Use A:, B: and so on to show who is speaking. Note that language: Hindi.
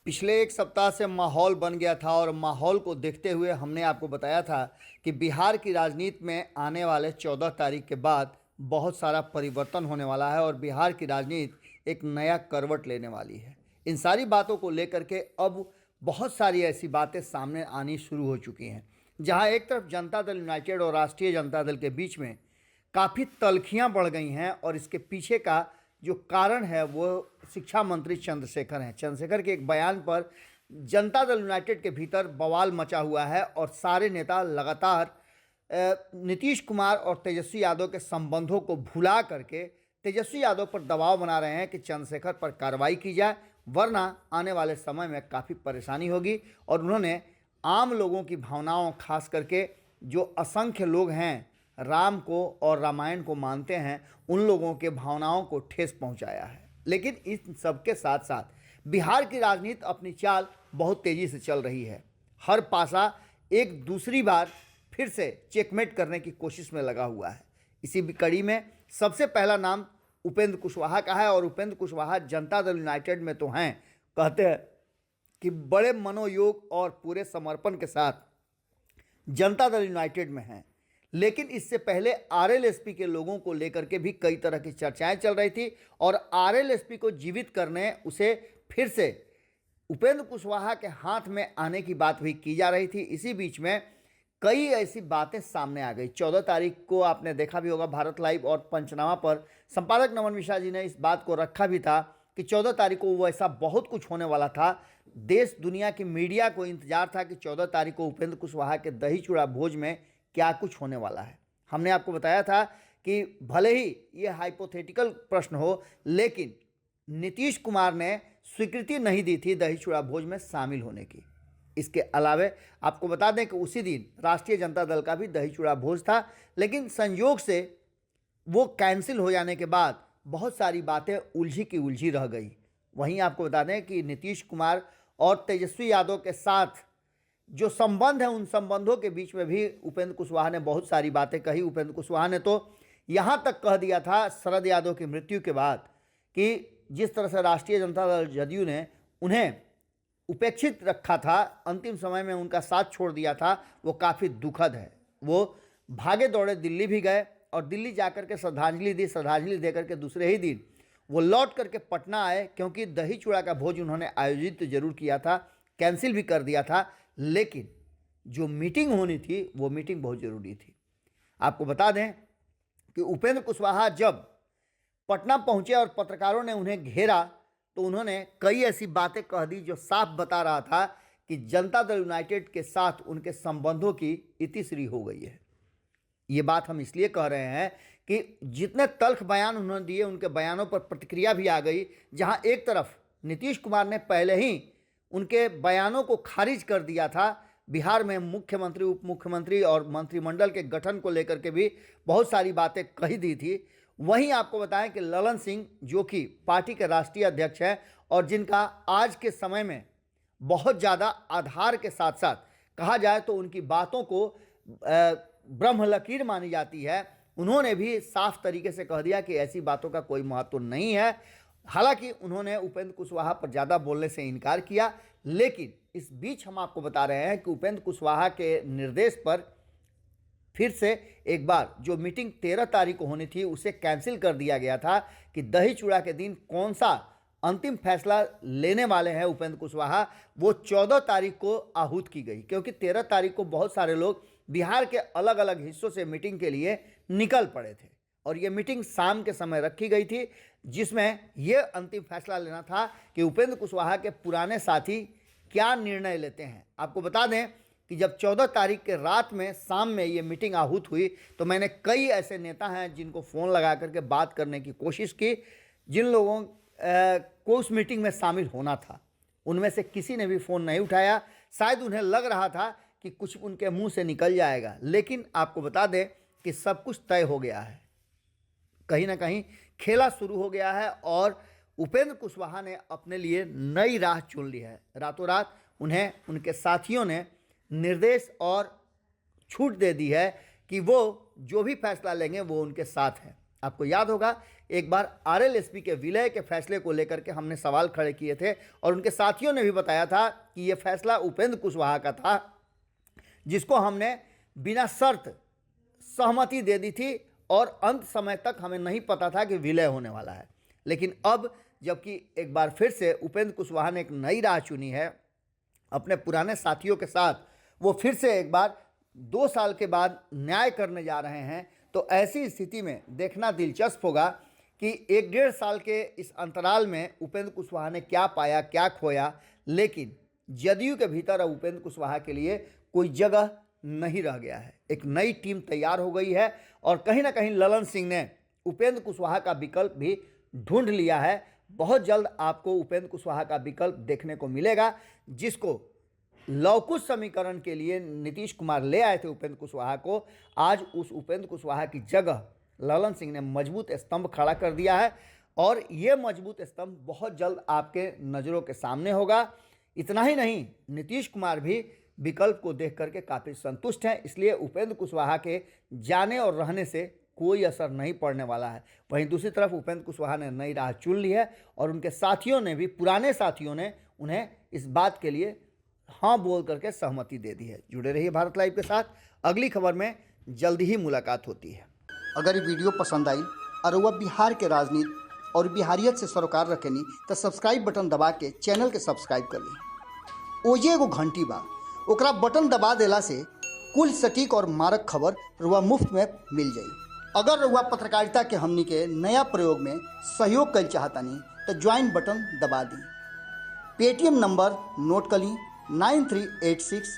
A: पिछले एक सप्ताह से माहौल बन गया था और माहौल को देखते हुए हमने आपको बताया था कि बिहार की राजनीति में आने वाले 14 तारीख के बाद बहुत सारा परिवर्तन होने वाला है और बिहार की राजनीति एक नया करवट लेने वाली है। इन सारी बातों को लेकर के अब बहुत सारी ऐसी बातें सामने आनी शुरू हो चुकी हैं, जहां एक तरफ जनता दल यूनाइटेड और राष्ट्रीय जनता दल के बीच में काफ़ी तल्खियां बढ़ गई हैं और इसके पीछे का जो कारण है वो शिक्षा मंत्री चंद्रशेखर हैं। चंद्रशेखर के एक बयान पर जनता दल यूनाइटेड के भीतर बवाल मचा हुआ है और सारे नेता लगातार नीतीश कुमार और तेजस्वी यादव के संबंधों को भुला करके तेजस्वी यादव पर दबाव बना रहे हैं कि चंद्रशेखर पर कार्रवाई की जाए, वरना आने वाले समय में काफ़ी परेशानी होगी। और उन्होंने आम लोगों की भावनाओं, खास करके जो असंख्य लोग हैं राम को और रामायण को मानते हैं, उन लोगों के भावनाओं को ठेस पहुंचाया है। लेकिन इस सबके साथ साथ बिहार की राजनीति अपनी चाल बहुत तेज़ी से चल रही है। हर पासा एक दूसरी बार फिर से चेकमेट करने की कोशिश में लगा हुआ है। इसी कड़ी में सबसे पहला नाम उपेंद्र कुशवाहा का है और उपेंद्र कुशवाहा जनता दल यूनाइटेड में तो हैं, कहते हैं कि बड़े मनोयोग और पूरे समर्पण के साथ जनता दल यूनाइटेड में हैं। लेकिन इससे पहले आरएलएसपी के लोगों को लेकर के भी कई तरह की चर्चाएं चल रही थी और आरएलएसपी को जीवित करने, उसे फिर से उपेंद्र कुशवाहा के हाथ में आने की बात भी की जा रही थी। इसी बीच में कई ऐसी बातें सामने आ गई। 14 तारीख को आपने देखा भी होगा, भारत लाइव और पंचनामा पर संपादक नमन मिश्रा जी ने इस बात को रखा भी था कि 14 तारीख को वो ऐसा बहुत कुछ होने वाला था। देश दुनिया की मीडिया को इंतजार था कि 14 तारीख को उपेंद्र कुशवाहा के दही चूड़ा भोज में क्या कुछ होने वाला है। हमने आपको बताया था कि भले ही ये हाइपोथेटिकल प्रश्न हो, लेकिन नीतीश कुमार ने स्वीकृति नहीं दी थी दही चूड़ा भोज में शामिल होने की। इसके अलावे आपको बता दें कि उसी दिन राष्ट्रीय जनता दल का भी दही चूड़ा भोज था, लेकिन संयोग से वो कैंसिल हो जाने के बाद बहुत सारी बातें उलझी की उलझी रह गई। वहीं आपको बता दें कि नीतीश कुमार और तेजस्वी यादव के साथ जो संबंध है, उन संबंधों के बीच में भी उपेंद्र कुशवाहा ने बहुत सारी बातें कही। उपेंद्र कुशवाहा ने तो यहाँ तक कह दिया था शरद यादव की मृत्यु के बाद कि जिस तरह से राष्ट्रीय जनता दल जदयू ने उन्हें उपेक्षित रखा था, अंतिम समय में उनका साथ छोड़ दिया था, वो काफ़ी दुखद है। वो भागे दौड़े दिल्ली भी गए और दिल्ली जाकर के श्रद्धांजलि दी। श्रद्धांजलि देकर के दूसरे ही दिन वो लौट करके पटना आए, क्योंकि दही चूड़ा का भोज उन्होंने आयोजित तो जरूर किया था, कैंसिल भी कर दिया था, लेकिन जो मीटिंग होनी थी वो मीटिंग बहुत ज़रूरी थी। आपको बता दें कि उपेंद्र कुशवाहा जब पटना पहुंचे और पत्रकारों ने उन्हें घेरा तो उन्होंने कई ऐसी बातें कह दी जो साफ बता रहा था कि जनता दल यूनाइटेड के साथ उनके संबंधों की इतिश्री हो गई है। ये बात हम इसलिए कह रहे हैं कि जितने तल्ख बयान उन्होंने दिए, उनके बयानों पर प्रतिक्रिया भी आ गई। जहां एक तरफ नीतीश कुमार ने पहले ही उनके बयानों को खारिज कर दिया था, बिहार में मुख्यमंत्री, उप मुख्यमंत्री और मंत्रिमंडल के गठन को लेकर के भी बहुत सारी बातें कही दी थी। वहीं आपको बताएं कि ललन सिंह, जो कि पार्टी के राष्ट्रीय अध्यक्ष हैं और जिनका आज के समय में बहुत ज़्यादा आधार के साथ साथ कहा जाए तो उनकी बातों को ब्रह्म लकीर मानी जाती है, उन्होंने भी साफ तरीके से कह दिया कि ऐसी बातों का कोई महत्व नहीं है। हालांकि उन्होंने उपेंद्र कुशवाहा पर ज़्यादा बोलने से इनकार किया, लेकिन इस बीच हम आपको बता रहे हैं कि उपेंद्र कुशवाहा के निर्देश पर फिर से एक बार जो मीटिंग 13 तारीख को होनी थी उसे कैंसिल कर दिया गया था कि दही चूड़ा के दिन कौन सा अंतिम फैसला लेने वाले हैं उपेंद्र कुशवाहा, वो 14 तारीख को आहूत की गई, क्योंकि 13 तारीख को बहुत सारे लोग बिहार के अलग अलग हिस्सों से मीटिंग के लिए निकल पड़े थे और ये मीटिंग शाम के समय रखी गई थी, जिसमें यह अंतिम फैसला लेना था कि उपेंद्र कुशवाहा के पुराने साथी क्या निर्णय लेते हैं। आपको बता दें कि जब 14 तारीख के रात में शाम में ये मीटिंग आहूत हुई तो मैंने कई ऐसे नेता हैं जिनको फ़ोन लगा करके बात करने की कोशिश की, जिन लोगों को उस मीटिंग में शामिल होना था। उनमें से किसी ने भी फ़ोन नहीं उठाया। शायद उन्हें लग रहा था कि कुछ उनके मुंह से निकल जाएगा, लेकिन आपको बता दें कि सब कुछ तय हो गया है। कहीं ना कहीं खेला शुरू हो गया है और उपेंद्र कुशवाहा ने अपने लिए नई राह चुन ली है। रातों रात उन्हें उनके साथियों ने निर्देश और छूट दे दी है कि वो जो भी फैसला लेंगे वो उनके साथ है। आपको याद होगा एक बार आरएलएसपी के विलय के फैसले को लेकर के हमने सवाल खड़े किए थे और उनके साथियों ने भी बताया था कि यह फैसला उपेंद्र कुशवाहा का था, जिसको हमने बिना शर्त सहमति दे दी थी और अंत समय तक हमें नहीं पता था कि विलय होने वाला है। लेकिन अब जबकि एक बार फिर से उपेंद्र कुशवाहा ने एक नई राह चुनी है अपने पुराने साथियों के साथ, वो फिर से एक बार 2 साल के बाद न्याय करने जा रहे हैं, तो ऐसी स्थिति में देखना दिलचस्प होगा कि 1-1.5 साल के इस अंतराल में उपेंद्र कुशवाहा ने क्या पाया क्या खोया। लेकिन जदयू के भीतर अब उपेंद्र कुशवाहा के लिए कोई जगह नहीं रह गया है, एक नई टीम तैयार हो गई है और कहीं ना कहीं ललन सिंह ने उपेंद्र कुशवाहा का विकल्प भी ढूंढ लिया है। बहुत जल्द आपको उपेंद्र कुशवाहा का विकल्प देखने को मिलेगा, जिसको लवकुश समीकरण के लिए नीतीश कुमार ले आए थे उपेंद्र कुशवाहा को। आज उस उपेंद्र कुशवाहा की जगह ललन सिंह ने मजबूत स्तंभ खड़ा कर दिया है और ये मजबूत स्तंभ बहुत जल्द आपके नज़रों के सामने होगा। इतना ही नहीं, नीतीश कुमार भी विकल्प को देख करके काफ़ी संतुष्ट हैं, इसलिए उपेंद्र कुशवाहा के जाने और रहने से कोई असर नहीं पड़ने वाला है। वहीं दूसरी तरफ उपेंद्र कुशवाहा ने नई राह चुन ली है और उनके साथियों ने भी, पुराने साथियों ने उन्हें इस बात के लिए हाँ बोल करके सहमति दे दी है। जुड़े रहिए भारत लाइव के साथ, अगली खबर में जल्दी ही मुलाकात होती है।
B: अगर ये वीडियो पसंद आई और वह बिहार के राजनीति और बिहारियत से सरोकार रखेनी तो सब्सक्राइब बटन दबा के चैनल के सब्सक्राइब कर ली। ओजे एगो घंटी बा, ओकरा बटन दबा देला से कुल सटीक और मारक खबर रुआ मुफ्त में मिल जाई। अगर रुआ पत्रकारिता के हमनी के नया प्रयोग में सहयोग कर चाहतानी तो ज्वाइन बटन दबा दी। पेटीएम नंबर नोट कर ली 9386